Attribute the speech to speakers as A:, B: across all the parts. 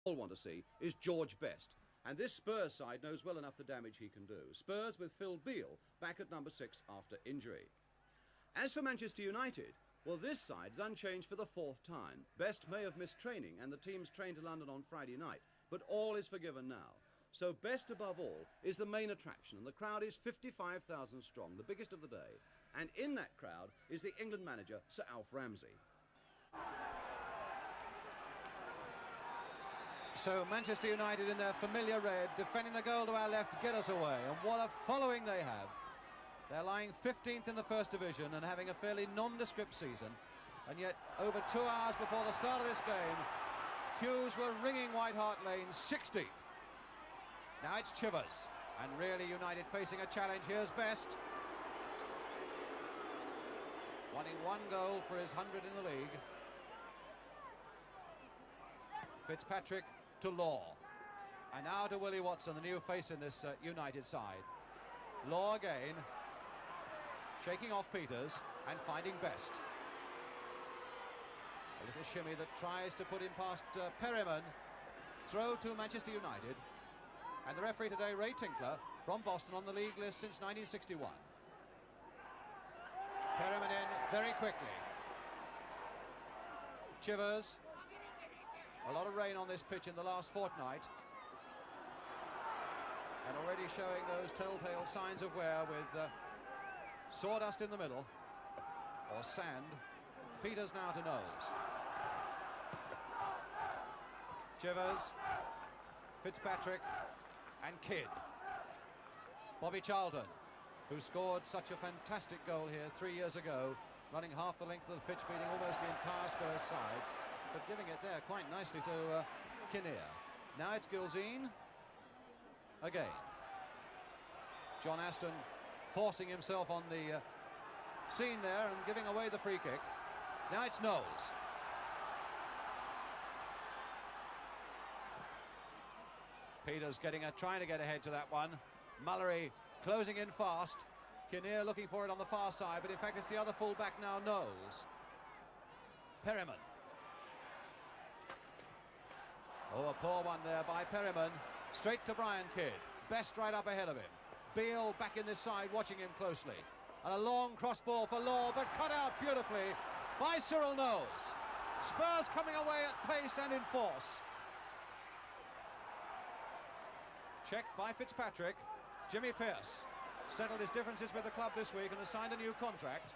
A: all want to see is George Best. And this Spurs side knows well enough the damage he can do. Spurs with Phil Beale back at number 6 after injury. As for Manchester United, well, this side's unchanged for the 4th time. Best may have missed training and the team's train to London on Friday night, but all is forgiven now. So Best above all is the main attraction, and the crowd is 55,000 strong, the biggest of the day. And in that crowd is the England manager, Sir Alf Ramsey.
B: So Manchester United in their familiar red, defending the goal to our left, get us away. And what a following they have. They're lying 15th in the First Division and having a fairly nondescript season. And yet, over 2 hours before the start of this game, queues were ringing White Hart Lane 6 deep. Now it's Chivers, and really United facing a challenge. Here's Best, wanting 1 goal for his 100 in the league. Fitzpatrick to Law, and now to Willie Watson, the new face in this United side. Law again, shaking off Peters and finding Best. A little shimmy that tries to put him past Perryman. Throw to Manchester United. And the referee today, Ray Tinkler, from Boston, on the league list since 1961. Perryman in very quickly. Chivers. A lot of rain on this pitch in the last fortnight. And already showing those telltale signs of wear with sawdust in the middle, or sand. Peters now to Knowles. Chivers, Fitzpatrick and Kidd. Bobby Charlton, who scored such a fantastic goal here 3 years ago, running half the length of the pitch, beating almost the entire Spurs side, but giving it there quite nicely to Kinnear. Now it's Gilzean again. John Aston forcing himself on the scene there and giving away the free kick. Now it's Knowles. Peters trying to get ahead to that one. Mullery closing in fast. Kinnear looking for it on the far side, but in fact it's the other full-back now, Knowles. Perryman. Oh, a poor one there by Perryman. Straight to Brian Kidd. Best right up ahead of him. Beale back in this side, watching him closely. And a long cross ball for Law, but cut out beautifully by Cyril Knowles. Spurs coming away at pace and in force. Checked by Fitzpatrick. Jimmy Pearce settled his differences with the club this week and has signed a new contract.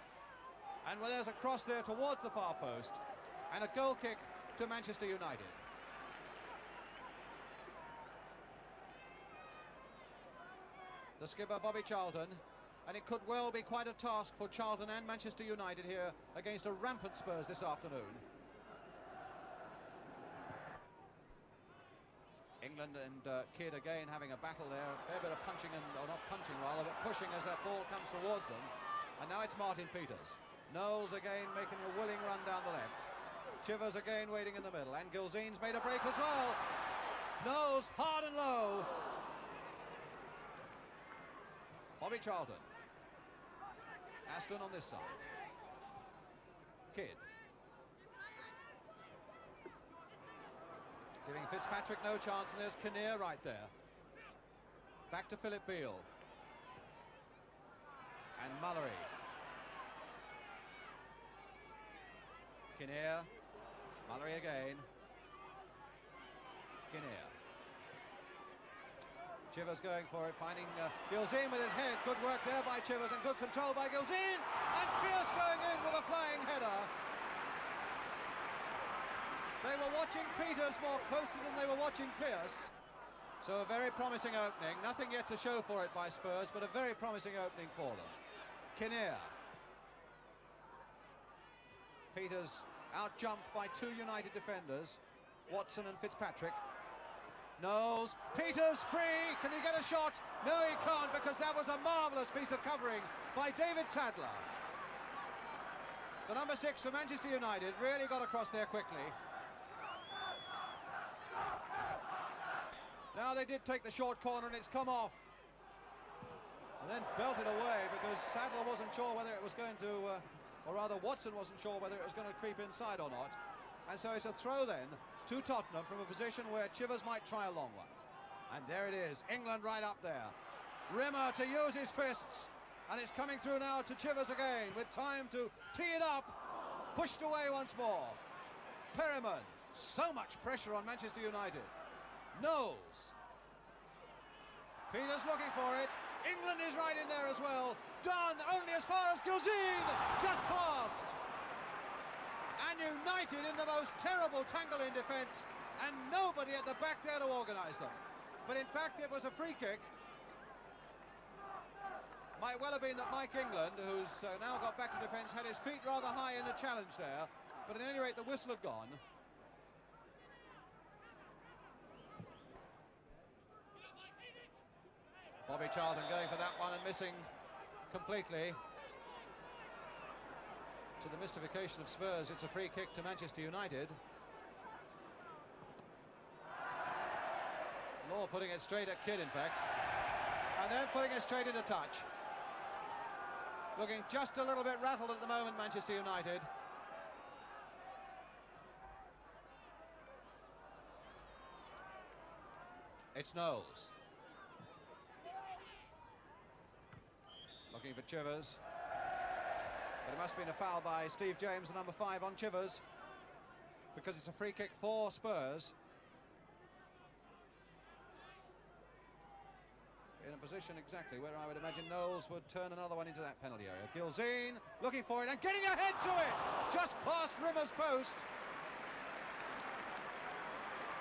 B: And well, there's a cross there towards the far post and a goal kick to Manchester United. The skipper, Bobby Charlton, and it could well be quite a task for Charlton and Manchester United here against a rampant Spurs this afternoon. England and Kidd again having a battle there, a fair bit of punching, or not punching rather, but pushing as that ball comes towards them. And now it's Martin Peters. Knowles again making a willing run down the left. Chivers again waiting in the middle, and Gilzean's made a break as well. Knowles hard and low. Bobby Charlton. Aston on this side. Kidd. Giving Fitzpatrick no chance, and there's Kinnear right there. Back to Philip Beale. And Mullery. Kinnear. Mullery again. Kinnear. Chivers going for it, finding Gilzean with his head. Good work there by Chivers and good control by Gilzean. And Pearce going in with a flying header. They were watching Peters more closely than they were watching Pearce. So a very promising opening. Nothing yet to show for it by Spurs, but a very promising opening for them. Kinnear. Peters out-jumped by 2 United defenders, Watson and Fitzpatrick. Knowles, Peters free, can he get a shot? No, he can't, because that was a marvellous piece of covering by David Sadler. The number 6 for Manchester United really got across there quickly. Now they did take the short corner and it's come off. And then belted away because Sadler wasn't sure whether it was going to, or rather Watson wasn't sure whether it was going to creep inside or not. And so it's a throw then to Tottenham from a position where Chivers might try a long one. And there it is, England right up there. Rimmer to use his fists, and it's coming through now to Chivers again, with time to tee it up. Pushed away once more. Perryman, so much pressure on Manchester United. Knowles. Peters looking for it. England is right in there as well. Done only as far as Gilzine, just past. And United in the most terrible tangle in defence, and nobody at the back there to organise them. But in fact it was a free kick. Might well have been that Mike England, who's now got back to defence, had his feet rather high in the challenge there, but at any rate the whistle had gone. Bobby Charlton going for that one and missing completely. To the mystification of Spurs, it's a free kick to Manchester United. Law putting it straight at Kidd, in fact, and then putting it straight into touch. Looking just a little bit rattled at the moment, Manchester United. It's Knowles. Looking for Chivers. But it must have been a foul by Steve James, the number 5 on Chivers, because it's a free kick for Spurs. In a position exactly where I would imagine Knowles would turn another one into that penalty area. Gilzine looking for it and getting ahead to it, just past Rimmer's post.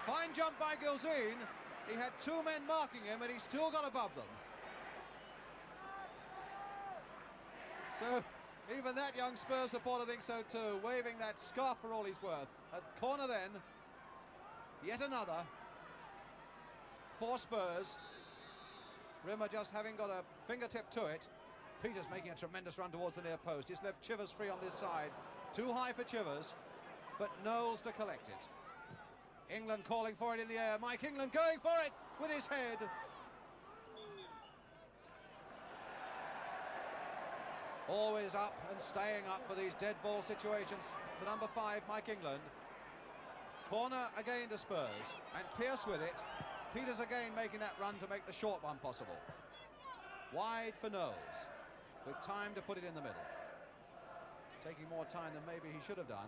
B: Fine jump by Gilzine. He had 2 men marking him and he still got above them. So even that young Spurs supporter thinks so too, waving that scarf for all he's worth. At corner then, yet another for Spurs. Rimmer just having got a fingertip to it. Peters making a tremendous run towards the near post. He's left Chivers free on this side. Too high for Chivers, but Knowles to collect it. England calling for it in the air. Mike England going for it with his head. Always up and staying up for these dead ball situations. The number 5, Mike England. Corner again to Spurs, and Pearce with it. Peters again making that run to make the short one possible. Wide for Knowles, with time to put it in the middle. Taking more time than maybe he should have done.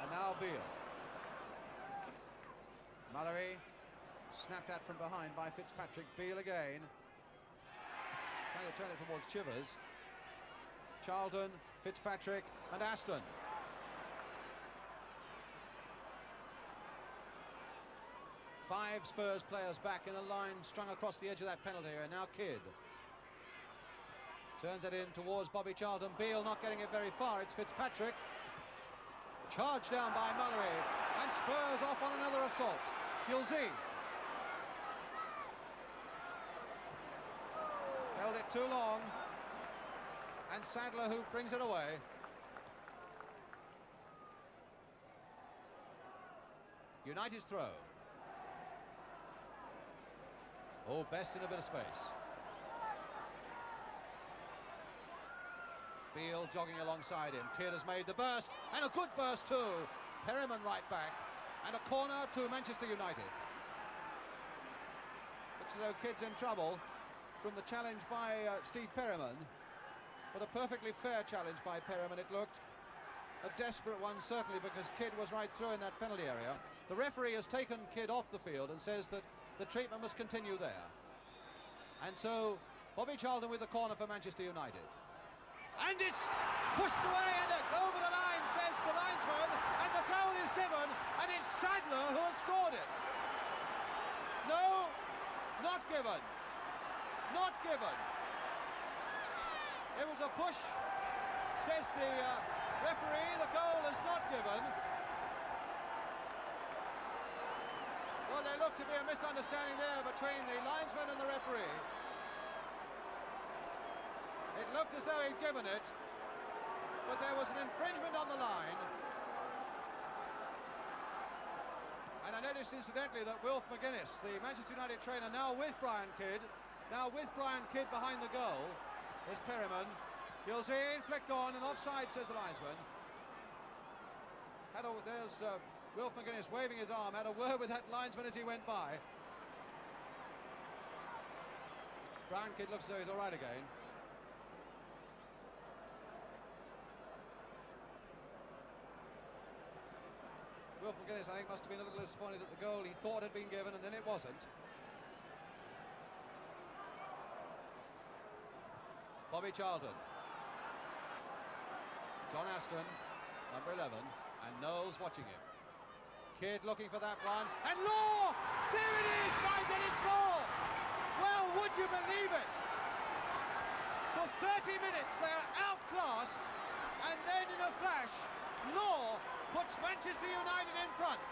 B: And now Beale. Mallory, snapped at from behind by Fitzpatrick. Beale again, trying to turn it towards Chivers. Charlton, Fitzpatrick and Aston. Five Spurs players back in a line strung across the edge of that penalty area. Now Kidd turns it in towards Bobby Charlton. Beale not getting it very far. It's Fitzpatrick. Charged down by Mallory, and Spurs off on another assault. Gilzine held it too long, and Sadler who brings it away. United's throw. Oh, Best in a bit of space. Beale jogging alongside him. Kidd has made the burst, and a good burst too. Perryman right back, and a corner to Manchester United. Looks as though Kidd's in trouble from the challenge by Steve Perryman, but a perfectly fair challenge by Perryman it looked. A desperate one certainly, because Kidd was right through in that penalty area. The referee has taken Kidd off the field and says that the treatment must continue there. And so Bobby Charlton with the corner for Manchester United. And it's pushed away and over the line, says the linesman, and the goal is given, and it's Sadler who has scored it. No, not given. Not given. It was a push, says the referee. The goal is not given. Well, there looked to be a misunderstanding there between the linesman and the referee. It looked as though he'd given it, but there was an infringement on the line. And I noticed incidentally that Wilf McGuinness, the Manchester United trainer, now with Brian Kidd behind the goal, is Perryman. Gilzine flicked on and offside, says the linesman. There's Wilf McGuinness waving his arm, had a word with that linesman as he went by. Brown kid looks as though he's all right again. Wilf McGuinness, I think, must have been a little disappointed that the goal he thought had been given and then it wasn't. Bobby Charlton. John Aston, number 11, and Knowles watching him. Kidd looking for that one, and Law! There it is by Dennis Law! Well, would you believe it? For 30 minutes they're outclassed, and then in a flash, Law puts Manchester United in front.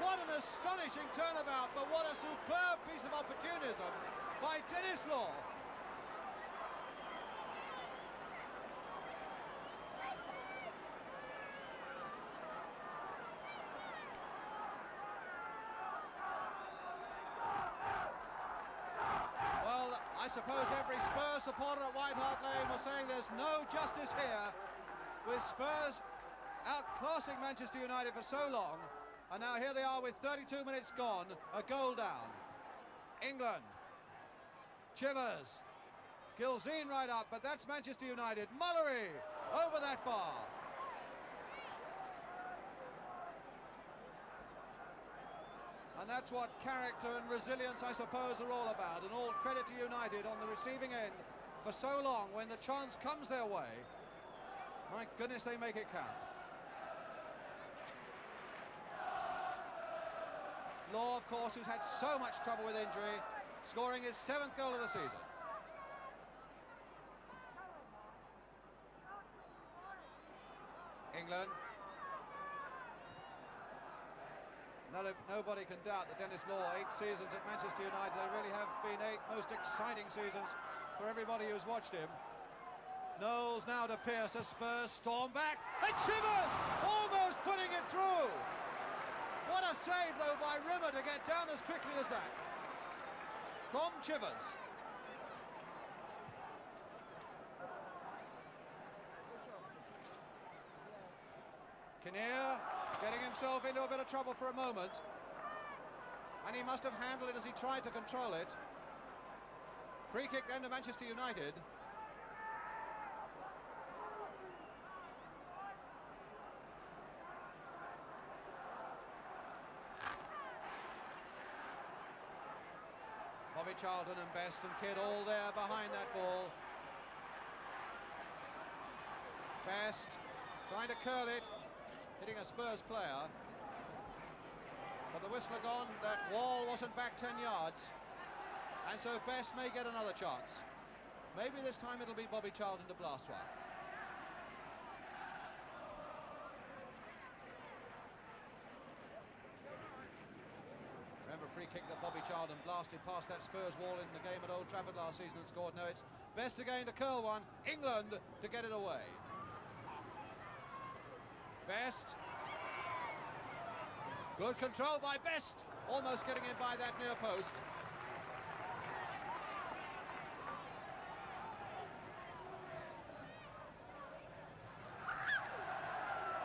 B: What an astonishing turnabout, but what a superb piece of opportunism by Dennis Law. I suppose every Spurs supporter at White Hart Lane was saying there's no justice here, with Spurs outclassing Manchester United for so long, and now here they are with 32 minutes gone, a goal down. England, Chivers, Gilzean right up, but that's Manchester United. Mullery over that bar. And that's what character and resilience, I suppose, are all about. And all credit to United on the receiving end for so long. When the chance comes their way, my goodness, they make it count. Law, of course, who's had so much trouble with injury, scoring his 7th goal of the season. England. Nobody can doubt that Dennis Law, 8 seasons at Manchester United, they really have been 8 most exciting seasons for everybody who's watched him. Knowles now to Pearce, as Spurs storm back, and Chivers almost putting it through. What a save, though, by Rimmer to get down as quickly as that. From Chivers. Kinnear getting himself into a bit of trouble for a moment, and he must have handled it as he tried to control it. Free kick then to Manchester United. Bobby Charlton and Best and Kidd all there behind that ball. Best trying to curl it, hitting a Spurs player, but the whistle had gone. That wall wasn't back 10 yards, and so Best may get another chance. Maybe this time it'll be Bobby Charlton to blast one. Remember, free kick that Bobby Charlton blasted past that Spurs wall in the game at Old Trafford last season and scored. No, it's Best again to curl one. England to get it away. Best. Good control by Best, almost getting in by that near post.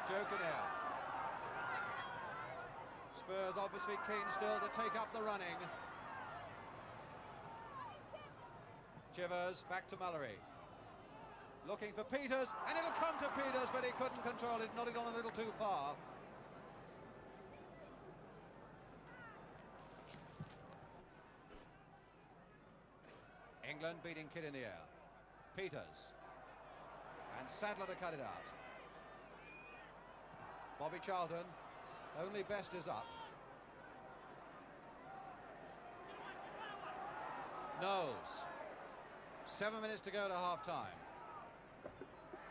B: Joe Kinnear. Spurs obviously keen still to take up the running. Chivers back to Mullery. Looking for Peters, and it'll come to Peters, but he couldn't control it, nodded on a little too far. England beating Kidd in the air. Peters. And Sadler to cut it out. Bobby Charlton, only Best is up. Knowles. 7 minutes to go to half-time.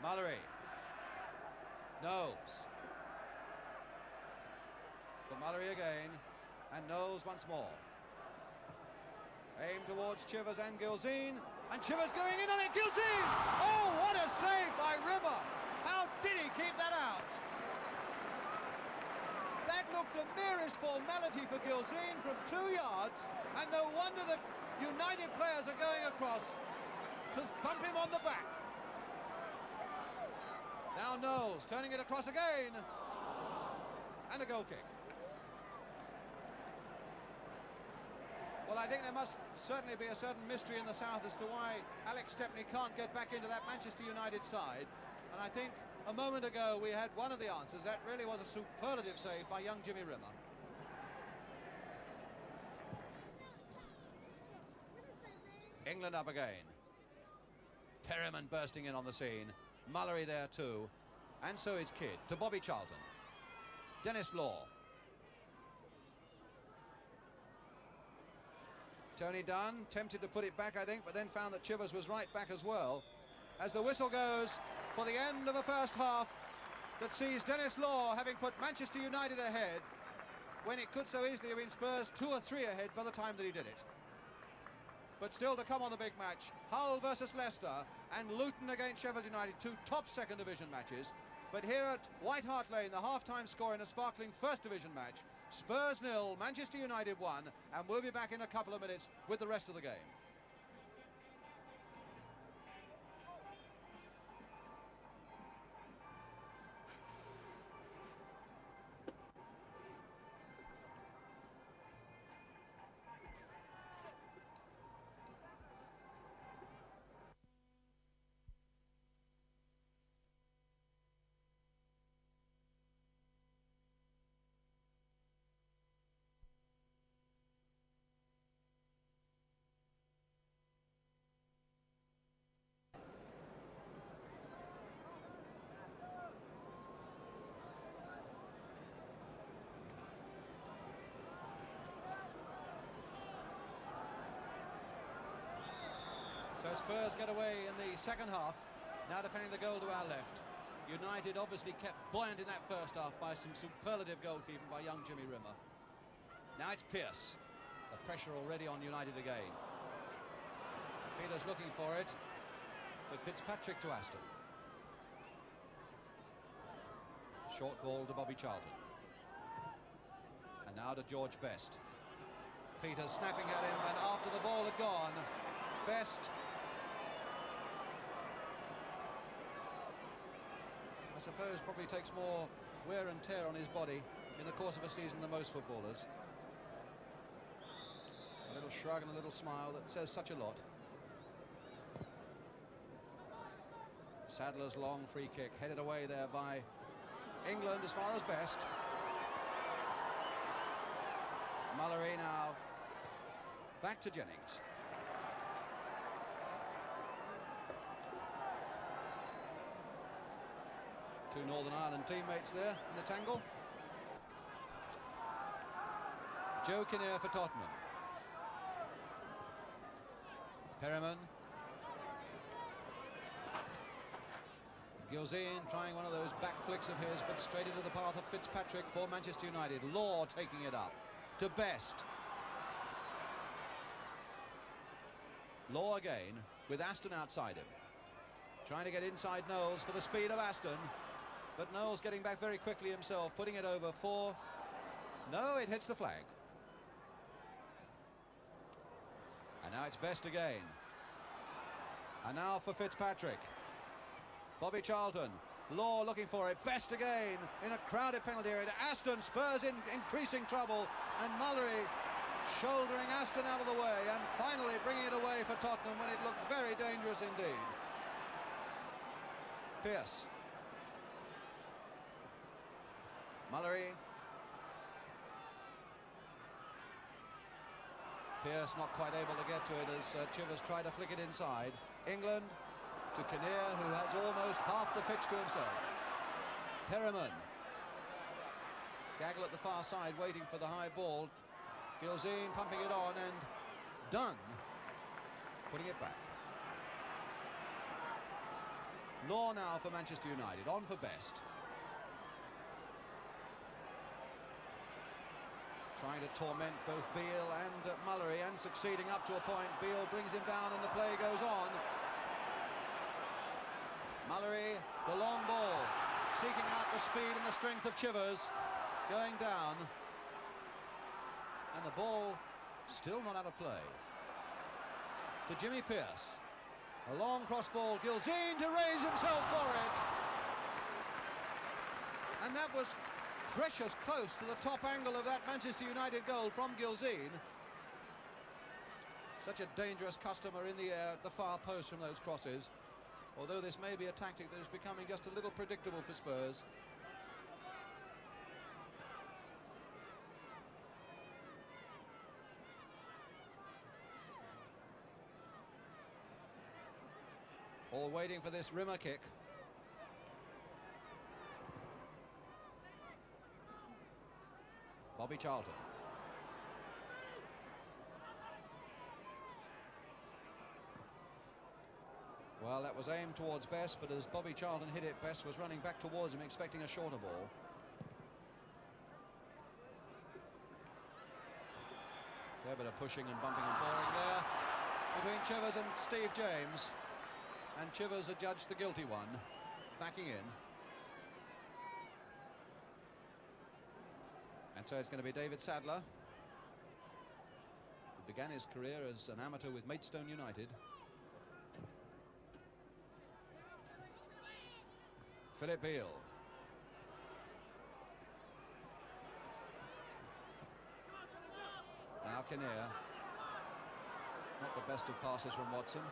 B: Mullery. Knowles. For Mullery again, and Knowles once more. Aim towards Chivers and Gilzean, and Chivers going in on it. Gilzean! Oh, what a save by Rimmer! How did he keep that out? That looked the merest formality for Gilzean from 2 yards, and no wonder the United players are going across to thump him on the back. Now Knowles turning it across again. And a goal kick. Well, I think there must certainly be a certain mystery in the south as to why Alex Stepney can't get back into that Manchester United side. And I think a moment ago we had one of the answers. That really was a superlative save by young Jimmy Rimmer. England up again. Perryman bursting in on the scene. Mullery there too. And so is Kidd to Bobby Charlton. Dennis Law. Tony Dunn tempted to put it back, I think, but then found that Chivers was right back as well. As the whistle goes for the end of a first half that sees Dennis Law having put Manchester United ahead when it could so easily have been Spurs 2 or 3 ahead by the time that he did it. But still to come on the big match, Hull versus Leicester and Luton against Sheffield United, 2 top second division matches. But here at White Hart Lane, the half-time score in a sparkling first division match, Spurs 0, Manchester United 1, and we'll be back in a couple of minutes with the rest of the game. So Spurs get away in the second half, now defending the goal to our left. United obviously kept buoyant in that first half by some superlative goalkeeping by young Jimmy Rimmer. Now it's Pearce. The pressure already on United again. Peters looking for it, but Fitzpatrick to Aston. Short ball to Bobby Charlton. And now to George Best. Peters snapping at him, and after the ball had gone, Best, I suppose, probably takes more wear and tear on his body in the course of a season than most footballers. A little shrug and a little smile that says such a lot. Sadler's long free kick headed away there by England as far as Best. Mullery now back to Jennings. Two Northern Ireland teammates there in the tangle. Joe Kinnear for Tottenham. Perryman. Gilzean trying one of those back flicks of his, but straight into the path of Fitzpatrick for Manchester United. Law taking it up to Best. Law again with Aston outside him. Trying to get inside Knowles for the speed of Aston. But Knowles getting back very quickly himself, putting it over for... No, it hits the flag. And now it's Best again. And now for Fitzpatrick. Bobby Charlton. Law looking for it. Best again in a crowded penalty area. Aston, Spurs in increasing trouble. And Mullery shouldering Aston out of the way. And finally bringing it away for Tottenham when it looked very dangerous indeed. Pearce. Mullery. Pearce not quite able to get to it as Chivers tried to flick it inside. England to Kinnear, who has almost half the pitch to himself. Perryman. Gaggle at the far side waiting for the high ball. Gilzean pumping it on, and Dunn putting it back. Law now for Manchester United, on for Best. Trying to torment both Beale and Mullery, and succeeding up to a point. Beale brings him down and the play goes on. Mullery, the long ball, seeking out the speed and the strength of Chivers, going down. And the ball still not out of play. To Jimmy Pearce. A long cross ball, Gilzean to raise himself for it. And that was precious close to the top angle of that Manchester United goal from Gilzean. Such a dangerous customer in the air at the far post from those crosses. Although this may be a tactic that is becoming just a little predictable for Spurs. All waiting for this Rimmer kick. Bobby Charlton. Well, that was aimed towards Best, but as Bobby Charlton hit it, Best was running back towards him, expecting a shorter ball. Fair bit of pushing and bumping and boring there between Chivers and Steve James. And Chivers adjudged the guilty one, backing in. And so it's going to be David Sadler, who began his career as an amateur with Maidstone United. Philip Beale. Now Kinnear. Not the best of passes from Watson.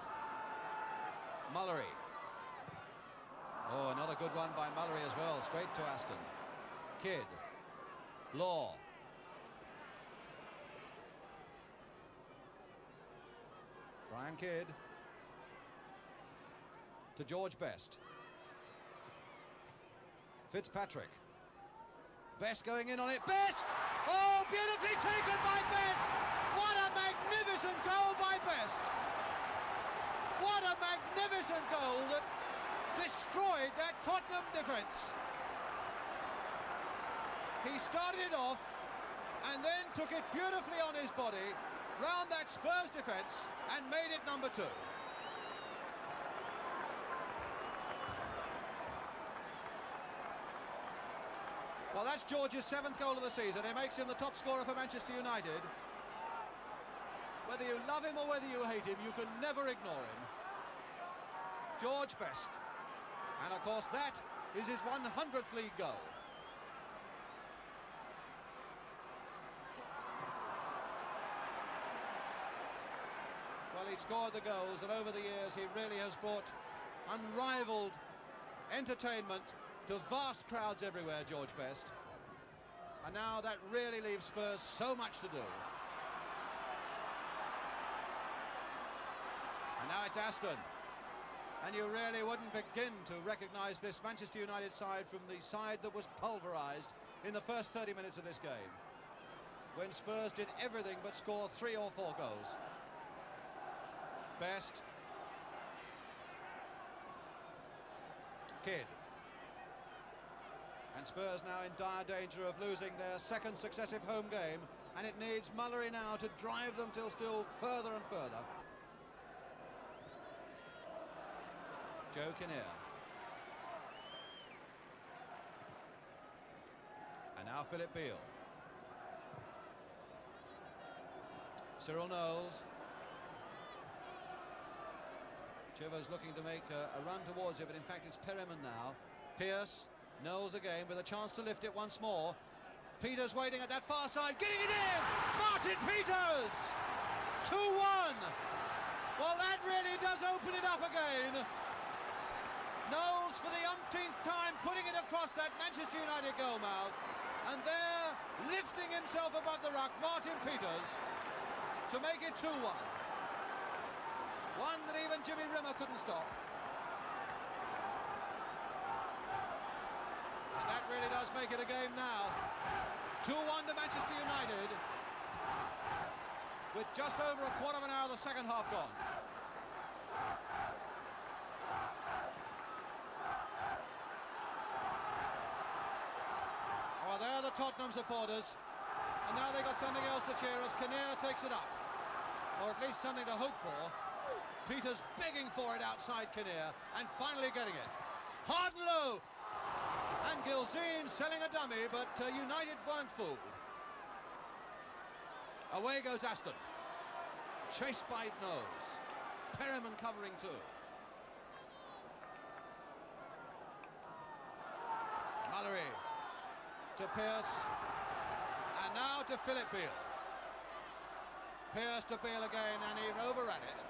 B: Mullery. Oh, another good one by Mullery as well, straight to Aston. Kidd. Law. Brian Kidd. To George Best. Fitzpatrick. Best going in on it. Best! Oh, beautifully taken by Best! What a magnificent goal by Best! What a magnificent goal that destroyed that Tottenham defence. He started it off and then took it beautifully on his body round that Spurs defence and made it number 2. Well, that's George's 7th goal of the season. It makes him the top scorer for Manchester United. Whether you love him or whether you hate him, you can never ignore him. George Best. And of course that is his 100th league goal. Well, he scored the goals, and over the years he really has brought unrivaled entertainment to vast crowds everywhere, George Best. And now that really leaves Spurs so much to do. And now it's Aston. And you really wouldn't begin to recognise this Manchester United side from the side that was pulverised in the first 30 minutes of this game, when Spurs did everything but score 3 or 4 goals. Best. Kidd. And Spurs now in dire danger of losing their second successive home game, and it needs Mullery now to drive them still further and further. Joe Kinnear. And now Philip Beale. Cyril Knowles. Chivers looking to make a run towards it, but in fact it's Perriman now. Pearce. Knowles again with a chance to lift it once more. Peters waiting at that far side, getting it in! Martin Peters! 2-1! Well, that really does open it up again. Knowles for the umpteenth time putting it across that Manchester United goal mouth. And there, lifting himself above the ruck, Martin Peters, to make it 2-1. One that even Jimmy Rimmer couldn't stop. And that really does make it a game now. 2-1 to Manchester United, with just over a quarter of an hour of the second half gone. Well, there are the Tottenham supporters, and now they've got something else to cheer as Kinnear takes it up, or at least something to hope for. Peters begging for it outside Kinnear, and finally getting it. Hard and low, and Gilzean selling a dummy, but United weren't fooled. Away goes Aston, chased by Knowles. Perriman covering too. Mullery to to Pearce, and now to Philip Beale. Pearce to Beale again, and he overran it.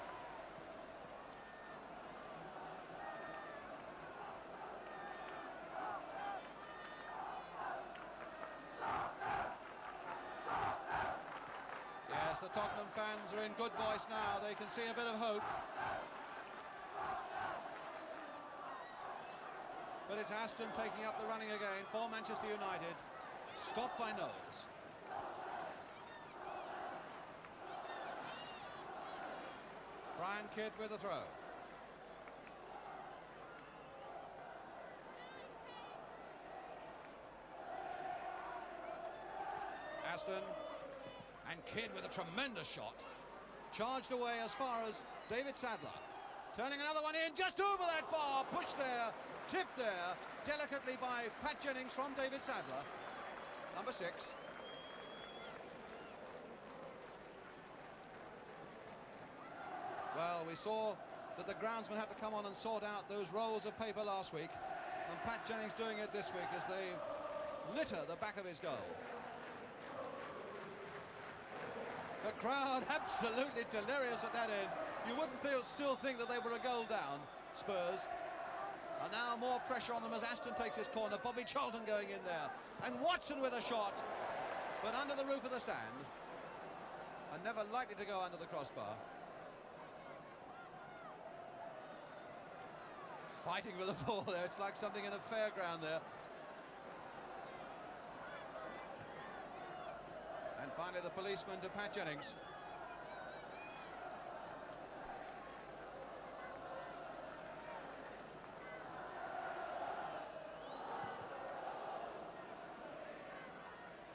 B: Yes, the Tottenham fans are in good voice now. They can see a bit of hope. But it's Aston taking up the running again for Manchester United. Stopped by Knowles. Brian Kidd with the throw. Aston and Kidd with a tremendous shot. Charged away as far as David Sadler. Turning another one in, just over that bar, pushed there, tipped there, delicately by Pat Jennings from David Sadler. Number 6. Well, we saw that the groundsman had to come on and sort out those rolls of paper last week, and Pat Jennings doing it this week as they litter the back of his goal. The crowd absolutely delirious at that end. You wouldn't still think that they were a goal down, Spurs. And now more pressure on them as Aston takes his corner. Bobby Charlton going in there. And Watson with a shot, but under the roof of the stand. And never likely to go under the crossbar. Fighting with the ball there. It's like something in a fairground there. And finally the policeman to Pat Jennings.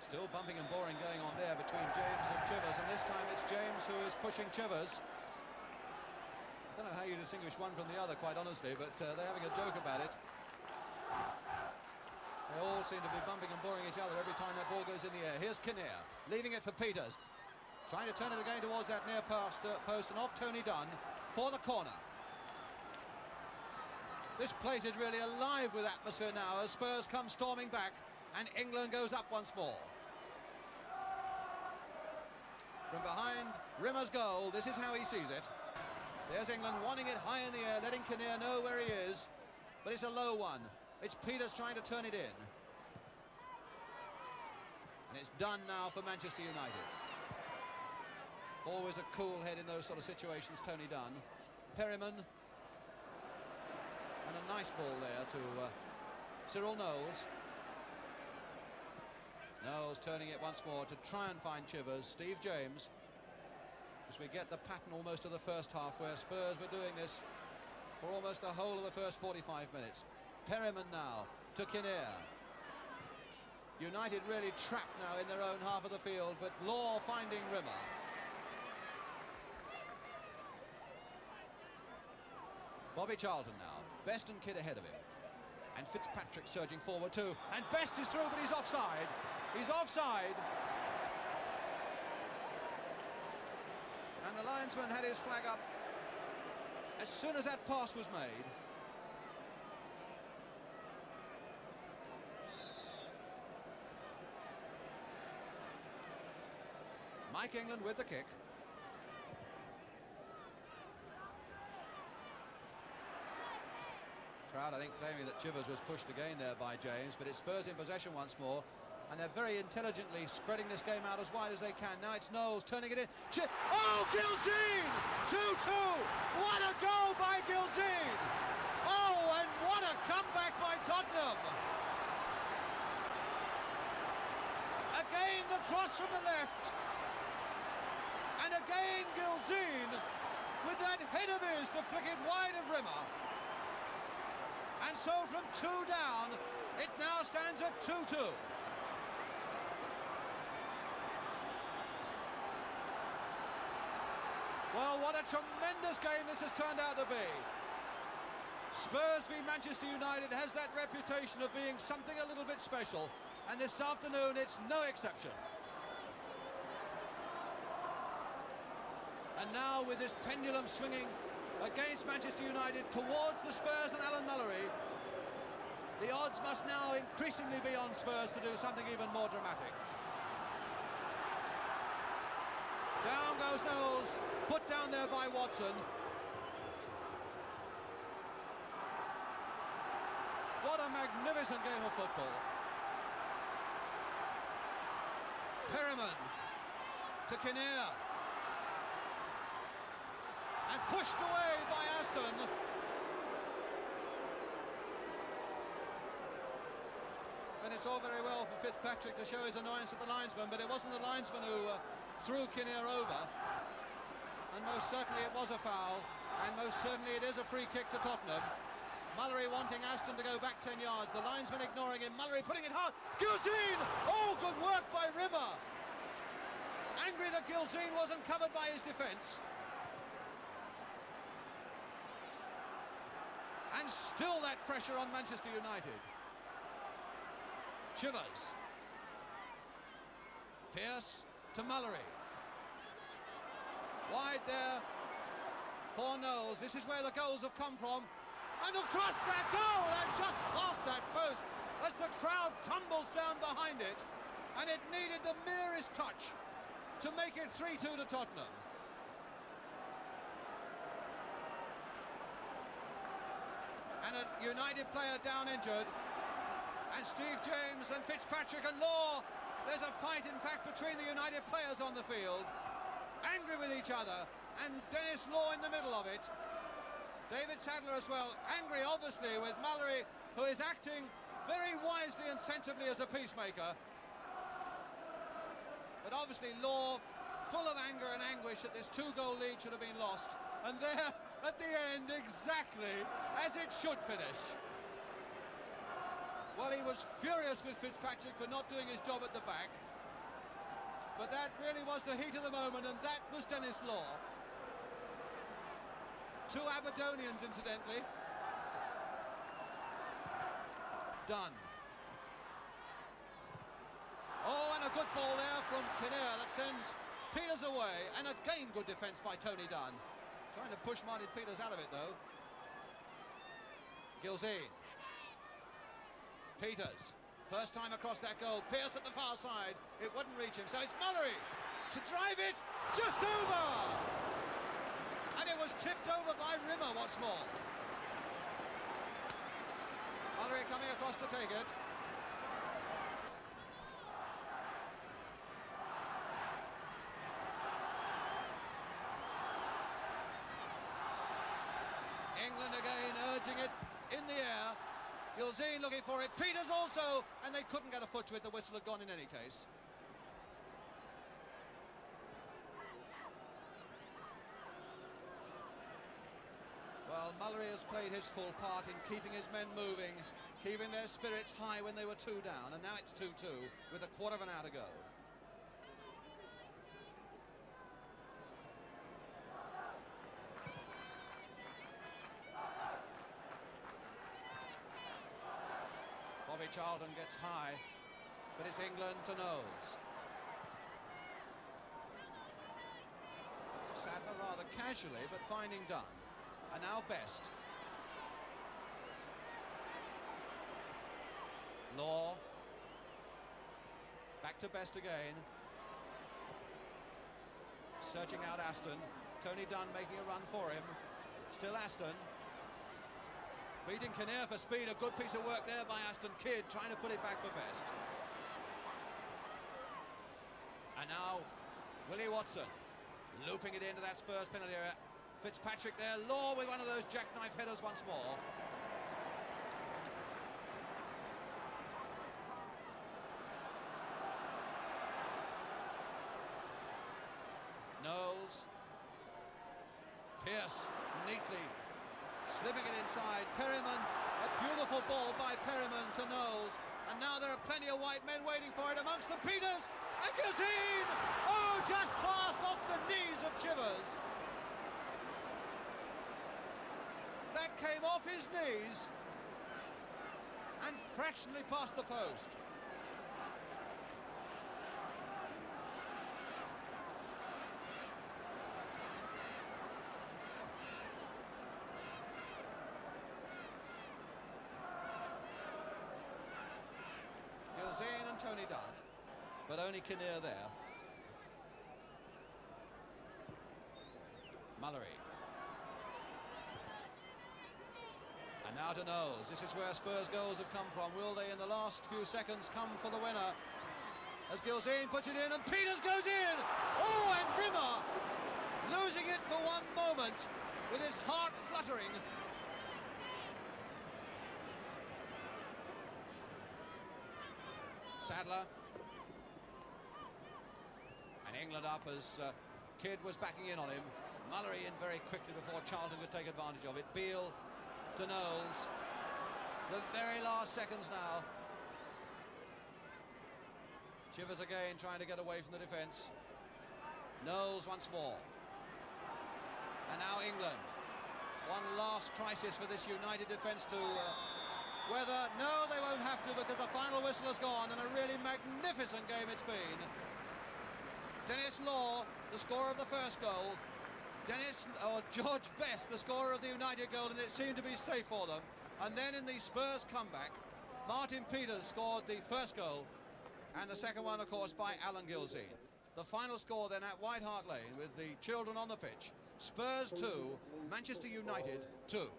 B: Still bumping and boring going on there between James and Chivers, and this time it's James who is pushing Chivers. I don't know how you distinguish one from the other, quite honestly, but they're having a joke about it. They all seem to be bumping and boring each other every time that ball goes in the air. Here's Kinnear, leaving it for Peters. Trying to turn it again towards that near post and off Tony Dunn for the corner. This place is really alive with atmosphere now as Spurs come storming back and England goes up once more. From behind Rimmer's goal, this is how he sees it. There's England wanting it high in the air, letting Kinnear know where he is, but it's a low one. It's Peters trying to turn it in. And it's done now for Manchester United. Always a cool head in those sort of situations, Tony Dunn. Perryman. And a nice ball there to Cyril Knowles. Knowles turning it once more to try and find Chivers. Steve James. As we get the pattern almost of the first half where Spurs were doing this for almost the whole of the first 45 minutes. Perryman now to Kinnear. United really trapped now in their own half of the field, but Law finding Rimmer. Bobby Charlton now. Best and Kidd ahead of him. And Fitzpatrick surging forward too. And Best is through, but he's offside. He's offside. And the linesman had his flag up as soon as that pass was made. Mike England with the kick. Crowd, I think, claiming that Chivers was pushed again there by James, but it's Spurs in possession once more, and they're very intelligently spreading this game out as wide as they can. Now it's Knowles turning it in. Oh, Gilzean! 2-2! What a goal by Gilzean! Oh, and what a comeback by Tottenham! Again the cross from the left. And again Gilzean with that head of his to flick it wide of Rimmer. And so from 2 down, it now stands at 2-2. Well, what a tremendous game this has turned out to be. Spurs v Manchester United has that reputation of being something a little bit special, and this afternoon it's no exception. And now with this pendulum swinging against Manchester United towards the Spurs and Alan Mullery, The odds must now increasingly be on Spurs to do something even more dramatic. Down goes Knowles, put down there by Watson. What a magnificent game of football. Perryman to Kinnear. And pushed away by Aston. And it's all very well for Fitzpatrick to show his annoyance at the linesman, but it wasn't the linesman who threw Kinnear over. And most certainly it was a foul, and most certainly it is a free kick to Tottenham. Mullery wanting Aston to go back 10 yards. The linesman ignoring him. Mullery putting it hard. Gilzean! Oh, good work by Rimmer. Angry that Gilzean wasn't covered by his defence. And still that pressure on Manchester United. Chivers. Pearce to Mullery. Wide there for Knowles. This is where the goals have come from. And across that goal and just past that post as the crowd tumbles down behind it, and it needed the merest touch to make it 3-2 to Tottenham. And a United player down injured, and Steve James and Fitzpatrick and Law. There's a fight in fact between the United players on the field, angry with each other, and Dennis Law in the middle of it. David Sadler as well, angry obviously with Mullery, who is acting very wisely and sensibly as a peacemaker. But obviously Law, full of anger and anguish that this 2-goal lead should have been lost. And there, at the end, exactly as it should finish. Well, he was furious with Fitzpatrick for not doing his job at the back. But that really was the heat of the moment, and that was Dennis Law. 2 Aberdonians, incidentally. Done. Oh, and a good ball there from Kinnear that sends Peters away. And again, good defence by Tony Dunn. Trying to push Martin Peters out of it, though. Gilzean. Peters. First time across that goal. Pearce at the far side. It wouldn't reach him, so it's Mullery to drive it just over. And it was tipped over by Rimmer once more. Mullery coming across to take it. England again urging it in the air. Gilzean looking for it. Peters also, and they couldn't get a foot to it. The whistle had gone in any case. Well, Mullery has played his full part in keeping his men moving, keeping their spirits high when they were 2 down, and now it's 2-2 with a quarter of an hour to go. Bobby Charlton gets high, but it's England to Knowles. Sadler rather casually, but finding Dunn. And now Best. Law. Back to Best again. Searching out Aston. Tony Dunn making a run for him. Still Aston. Beating Kinnear for speed. A good piece of work there by Aston. Kidd trying to put it back for Best. And now Willie Watson looping it into that Spurs penalty area. Fitzpatrick there, Law with one of those jackknife headers once more. Knowles. Pearce neatly slipping it inside. Perryman, a beautiful ball by Perryman to Knowles. And now there are plenty of white men waiting for it amongst the Peters. And Gilzean! Oh, just passed off the knees of Chivers. That came off his knees and fractionally past the post. Zane and Tony Dunn, but only Kinnear there. Mullery. And now to Knowles. This is where Spurs goals have come from. Will they in the last few seconds come for the winner? As Gilzine puts it in and Peters goes in! Oh, and Rimmer losing it for one moment with his heart fluttering. Sadler. And England up as Kidd was backing in on him. Mullery in very quickly before Charlton could take advantage of it. Beale to Knowles. The very last seconds now. Chivers again trying to get away from the defence. Knowles once more. And now England. One last crisis for this United defence to weather. No, they won't have to, because the final whistle has gone, and a really magnificent game it's been. Dennis Law, the scorer of the first goal. George Best, the scorer of the United goal, and it seemed to be safe for them. And then in the Spurs comeback, Martin Peters scored the first goal, and the second one, of course, by Alan Gilzine. The final score then at White Hart Lane with the children on the pitch. Spurs 2, Manchester United 2.